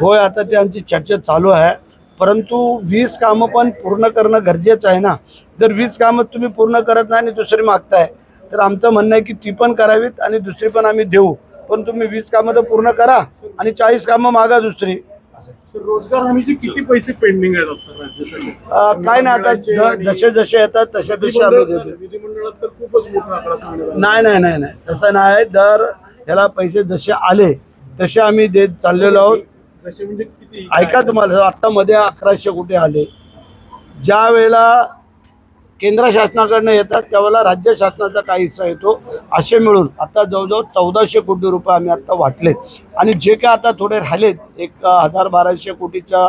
होय, आता ते आमची चर्चा चालू आहे, परंतु 20 कामं पण पूर्ण करणं गरजेचं आहे ना. जर 20 कामं तुम्ही पूर्ण करत नाही आणि दुसरी मागताय, तर आमचं म्हणणं आहे की ती पण करावीत आणि दुसरी पण आम्ही देऊ. पण तुम्ही 20 कामं तर पूर्ण करा आणि 40 कामं मागा दुसरी. रोजगार हमीचे किती पैसे पेंडिंग आहेत आता राज्यासाठी? काय नाही, आता जसे जसे येतात तसे तसे आम्ही देतो. विधिमंडळात तर खूपच मोठा आकडा सांगण्यात आला. नाही नाही नाही नाही, तसं नाही. दर ह्याला पैसे जसे आले तसे आम्ही देत चाललेलो आहोत. जसे म्हणजे किती? ऐका, तुम्हाला आत्ता मध्ये 1100 कोटी आले. ज्या वेळेला केंद्र शासनाकडनं येतात त्यावेळेला राज्य शासनाचा काही हिस्सा येतो. असे मिळून आता जवळजवळ 1400 कोटी रुपये आम्ही आता वाटले आणि जे काय आता थोडे राहिलेत 1000-1200 कोटीच्या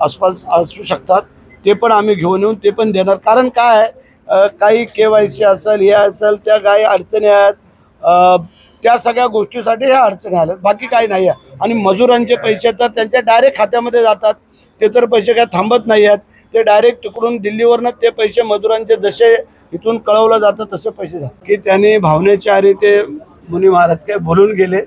आसपास असू शकतात, ते पण आम्ही घेऊन येऊन ते पण देणार. कारण काय आहे, काही KYC असेल, हे असेल, त्या काही अडचणी आहेत, त्या सगळ्या गोष्टीसाठी ह्या अडचणी आल्यात, बाकी काही नाही आहे. आणि मजुरांचे पैसे तर त्यांच्या डायरेक्ट खात्यामध्ये जातात, ते तर पैसे काय थांबत नाही आहेत. ते डायरेक्ट तिकडून दिल्लीवरनं ते पैसे मजुरांचे जसे इथून कळवलं जातं तसे पैसे जातात. की त्यांनी भावनेच्या आरी ते मुनी महाराज काय बोलून गेले,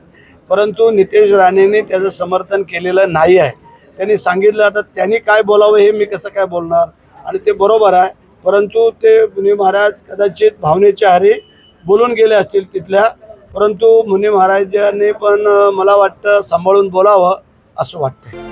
परंतु नितेश राणेंनी त्याचं समर्थन केलेलं नाही आहे. त्यांनी सांगितलं, आता त्यांनी काय बोलावं हे मी कसं काय बोलणार, आणि ते बरोबर आहे. परंतु ते मुनी महाराज कदाचित भावनेच्या आरी बोलून गेले असतील तिथल्या, परंतु मुनी महाराजांनी पण मला वाटतं सांभाळून बोलावं असं वाटतं.